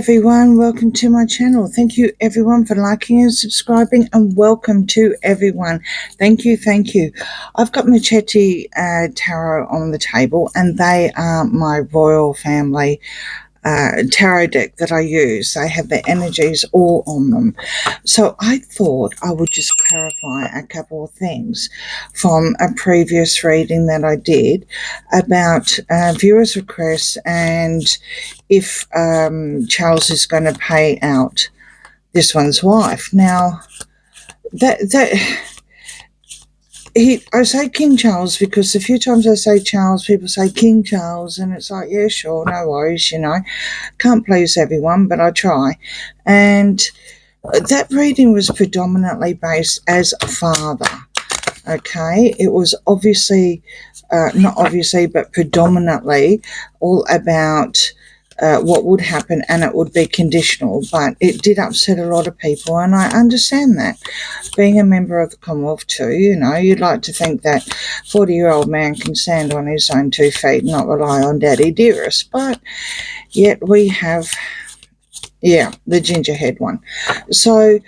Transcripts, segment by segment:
everyone, welcome to my channel. Thank you everyone for liking and subscribing, and welcome to everyone. Thank you. I've got Machete Tarot on the table, and they are my royal family tarot deck that I use. They have their energies all on them. So I thought I would just clarify a couple of things from a previous reading that I did about viewers' requests and if Charles is going to pay out this one's wife. Now, I say King Charles because a few times I say Charles, people say King Charles, and it's like, yeah, sure, no worries, can't please everyone, but I try. And that reading was predominantly based as a father. Okay, it was obviously, not obviously, but predominantly all about what would happen, and it would be conditional, but it did upset a lot of people, and I understand that. Being a member of the Commonwealth too, you'd like to think that 40-year-old man can stand on his own 2 feet and not rely on Daddy Dearest, but yet we have, the gingerhead one. So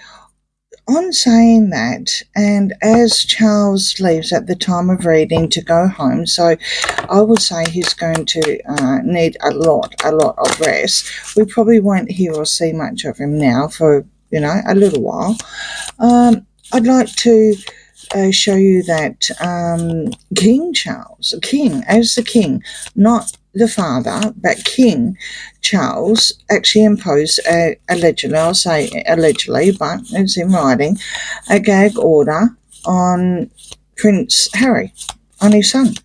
on saying that, and as Charles leaves at the time of reading to go home, so I would say he's going to need a lot of rest. We probably won't hear or see much of him now for, a little while. I'd like to show you that King Charles, not the father, but King Charles actually imposed allegedly, I'll say allegedly, but it's in writing, a gag order on Prince Harry, on his son,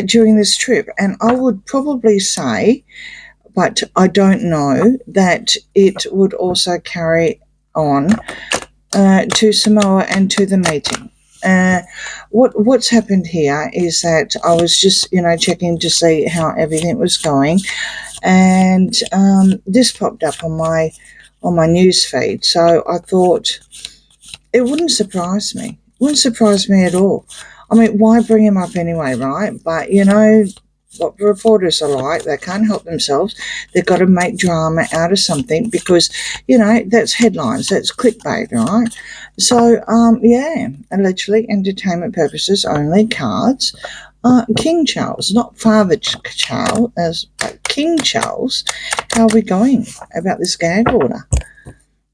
during this trip. And I would probably say, but I don't know, that it would also carry on to Samoa and to the meeting. What's happened here is that I was just, checking to see how everything was going, and this popped up on my news feed. So I thought it wouldn't surprise me. Wouldn't surprise me at all. I mean, why bring him up anyway, right? But what reporters are like, they can't help themselves. They've got to make drama out of something because, that's headlines, that's clickbait, right? So, allegedly entertainment purposes only cards. King Charles, not Father Charles, but King Charles. How are we going about this gag order?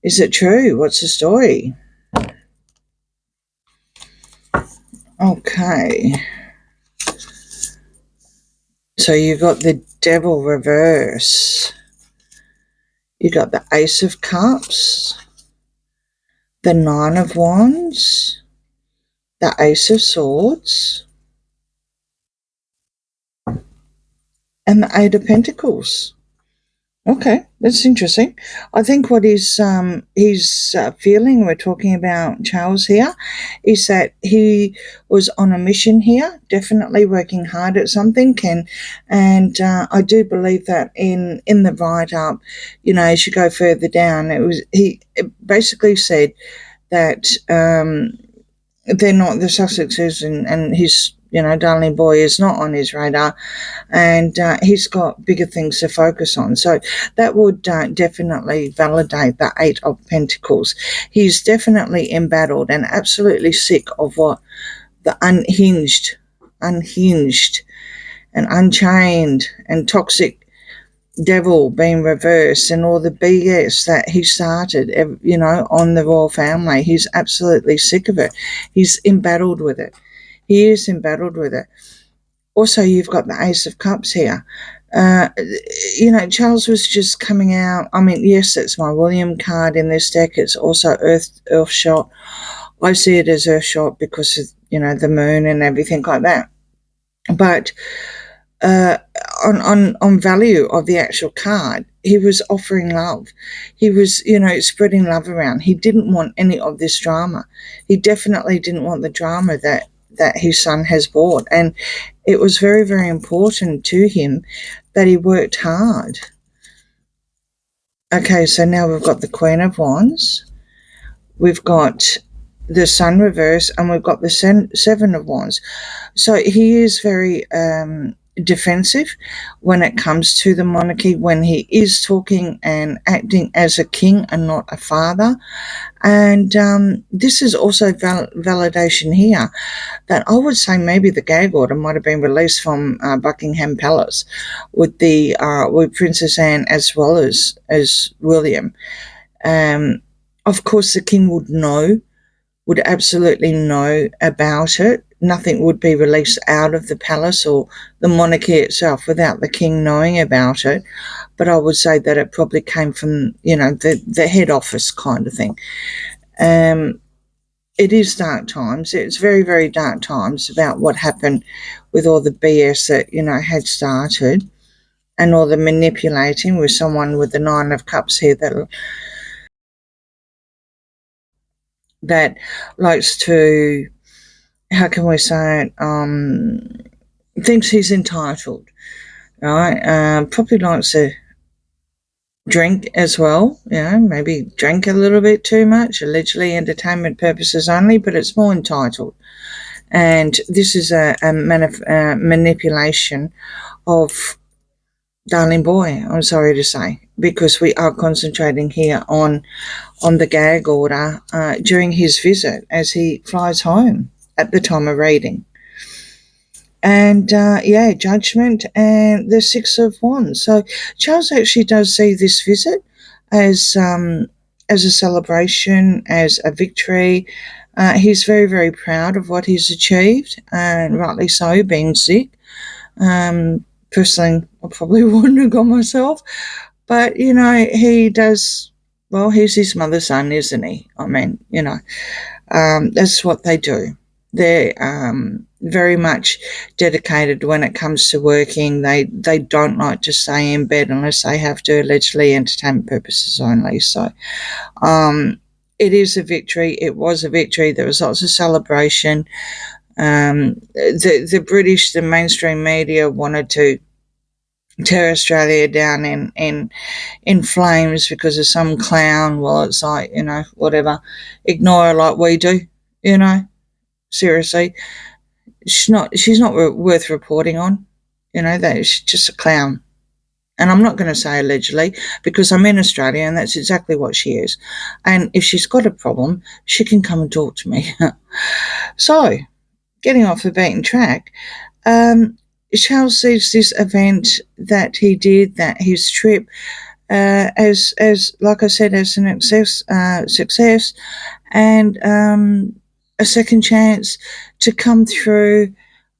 Is it true? What's the story? Okay. So you got the Devil reverse. You got the Ace of Cups, the Nine of Wands, the Ace of Swords, and the Eight of Pentacles. Okay, that's interesting. I think what he's feeling, we're talking about Charles here, is that he was on a mission here, definitely working hard at something, and I do believe that in the write-up, as you go further down, it basically said that they're not, the Sussexes and his darling boy is not on his radar, and he's got bigger things to focus on. So that would definitely validate the Eight of Pentacles. He's definitely embattled and absolutely sick of what the unhinged and unchained and toxic devil being reversed and all the BS that he started, on the royal family. He's absolutely sick of it. He's embattled with it. He is embattled with it. Also, you've got the Ace of Cups here. Charles was just coming out. I mean, yes, it's my William card in this deck. It's also Earth shot. I see it as Earth shot because of, the moon and everything like that. But on value of the actual card, he was offering love. He was, spreading love around. He didn't want any of this drama. He definitely didn't want the drama that his son has brought, and it was very, very important to him that he worked hard. Okay, so now we've got the Queen of Wands, we've got the Sun reverse, and we've got the Seven of Wands. So he is very defensive when it comes to the monarchy, when he is talking and acting as a king and not a father. And this is also validation here that I would say maybe the gag order might have been released from Buckingham Palace with Princess Anne as well as William. Of course, the king would absolutely know about it. Nothing would be released out of the palace or the monarchy itself without the king knowing about it. But I would say that it probably came from, the head office kind of thing. It is dark times. It's very, very dark times about what happened with all the BS that, had started, and all the manipulating with someone with the Nine of Cups here that likes to, how can we say it, thinks he's entitled, right? Probably likes to drink as well, maybe drank a little bit too much, allegedly entertainment purposes only, but it's more entitled. And this is a manipulation of darling boy, I'm sorry to say, because we are concentrating here on the gag order during his visit as he flies home at the time of reading. And Judgment and the Six of Wands. So Charles actually does see this visit as a celebration, as a victory. He's very, very proud of what he's achieved, and rightly so, being sick. Personally, I probably wouldn't have gone myself, but he does. Well, he's his mother's son, isn't he? I mean, that's what they do. They're very much dedicated when it comes to working. They don't like to stay in bed unless they have to, allegedly entertainment purposes only. So it is a victory. It was a victory. There was lots of celebration. The British, the mainstream media wanted to tear Australia down in flames because of some clown. Well, it's like, whatever. Ignore her like we do, seriously. She's not worth reporting on, that she's just a clown. And I'm not going to say allegedly, because I'm in Australia and that's exactly what she is. And if she's got a problem, she can come and talk to me. So, getting off the beaten track, Charles sees this event that he did, that his trip, as like I said, as an success, and a second chance to come through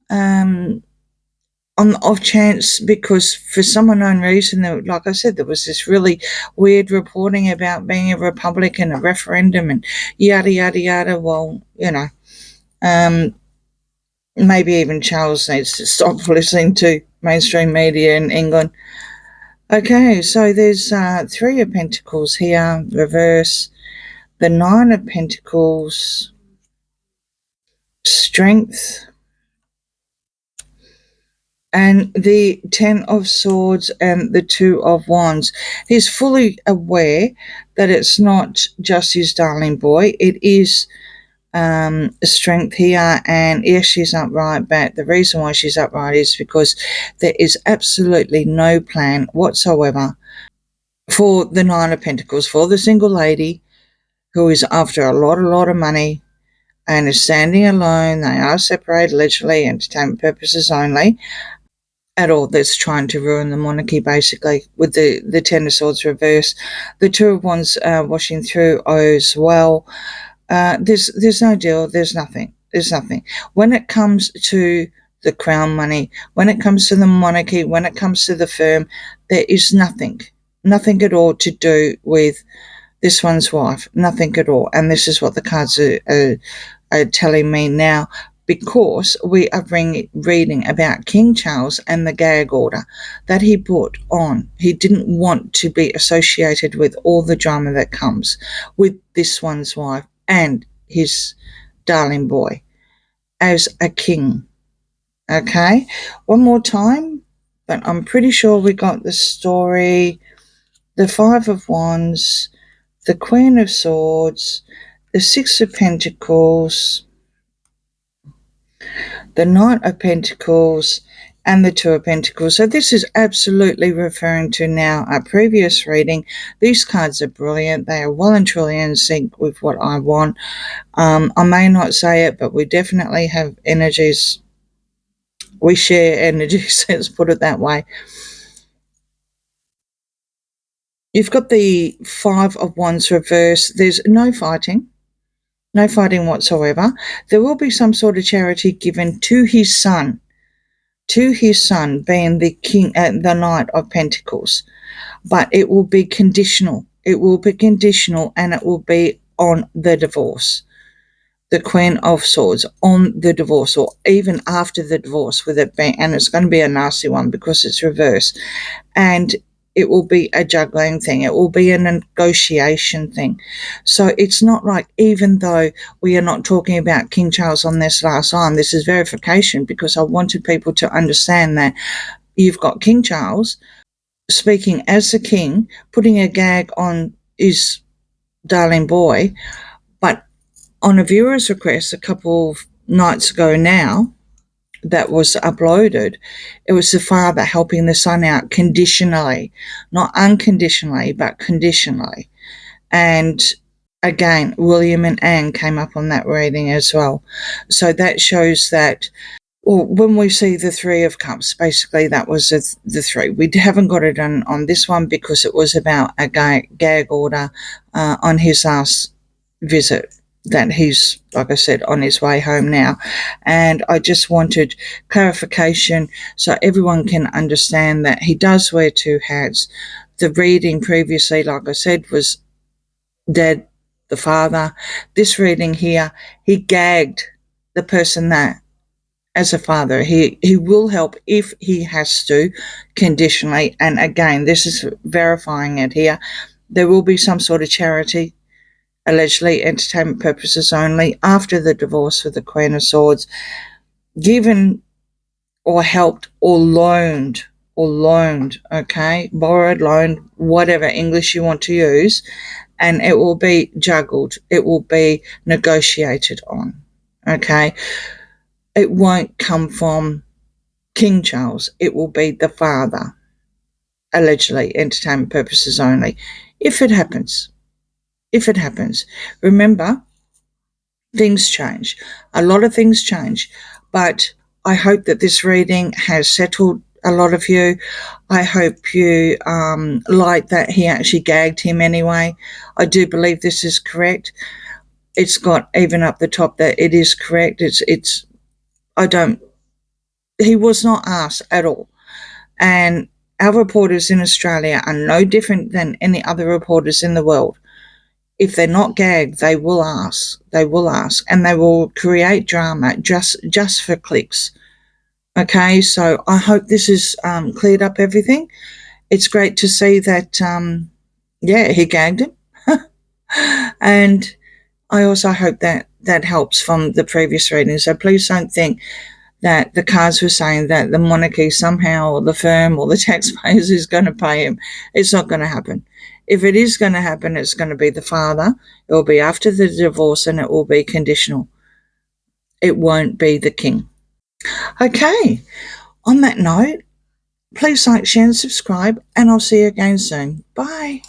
on the off chance, because for some unknown reason, like I said, there was this really weird reporting about being a Republican, a referendum, and yada, yada, yada. Well, maybe even Charles needs to stop listening to mainstream media in England. Okay, so there's Three of Pentacles here, reverse, the Nine of Pentacles, Strength, and the Ten of Swords and the Two of Wands. He's fully aware that it's not just his darling boy. It is strength here, and yes, she's upright, but the reason why she's upright is because there is absolutely no plan whatsoever for the Nine of Pentacles, for the single lady who is after a lot of money and is standing alone. They are separated, literally, entertainment purposes only, at all. That's trying to ruin the monarchy, basically, with the Ten of Swords reverse, the Two of Wands washing through as well. There's no deal. There's nothing. When it comes to the crown money, when it comes to the monarchy, when it comes to the firm, there is nothing at all to do with this one's wife. Nothing at all. And this is what the cards are telling me now, because we are reading about King Charles and the gag order that he put on. He didn't want to be associated with all the drama that comes with this one's wife and his darling boy as a king. Okay, one more time, but I'm pretty sure we got the story. The Five of Wands, the Queen of Swords, the Six of Pentacles, the Knight of Pentacles, and the Two of Pentacles. So this is absolutely referring to now a previous reading. These cards are brilliant. They are well and truly in sync with what I want. I may not say it, but we definitely have energies. We share energies, let's put it that way. You've got the Five of Wands reversed. There's no fighting whatsoever. There will be some sort of charity given to his son being the king, the Knight of Pentacles, but it will be conditional. It will be conditional, and it will be on the divorce. The Queen of Swords on the divorce, or even after the divorce, with it being, and it's going to be a nasty one because it's reversed, and it will be a juggling thing. It will be a negotiation thing. So it's not like, even though we are not talking about King Charles on this last line, this is verification, because I wanted people to understand that you've got King Charles speaking as the king, putting a gag on his darling boy, but on a viewer's request a couple of nights ago now, that was uploaded, it was the father helping the son out conditionally, not unconditionally, but conditionally. And again, William and Anne came up on that reading as well. So that shows that, well, when we see the Three of Cups, basically that was the three. We haven't got it on this one because it was about a gag order on his last visit, that he's, like I said, on his way home now. And I just wanted clarification so everyone can understand that he does wear two hats. The reading previously, like I said, was Dad, the father. This reading here, he gagged the person that, as a father, he will help if he has to, conditionally. And again, this is verifying it here. There will be some sort of charity, allegedly entertainment purposes only, after the divorce with the Queen of Swords, given or helped or loaned, okay, borrowed, loaned, whatever English you want to use, and it will be juggled. It will be negotiated on, okay? It won't come from King Charles. It will be the father, allegedly entertainment purposes only, if it happens. If it happens. Remember, things change. A lot of things change. But I hope that this reading has settled a lot of you. I hope you like that he actually gagged him anyway. I do believe this is correct. It's got even up the top that it is correct. He was not asked at all. And our reporters in Australia are no different than any other reporters in the world. If they're not gagged, they will ask. They will ask, and they will create drama just for clicks. Okay, so I hope this has cleared up everything. It's great to see that, he gagged him. And I also hope that helps from the previous reading. So please don't think that the cards were saying that the monarchy somehow, or the firm, or the taxpayers is going to pay him. It's not going to happen. If it is going to happen, it's going to be the father. It will be after the divorce, and it will be conditional. It won't be the king. Okay, on that note, please like, share and subscribe, and I'll see you again soon. Bye.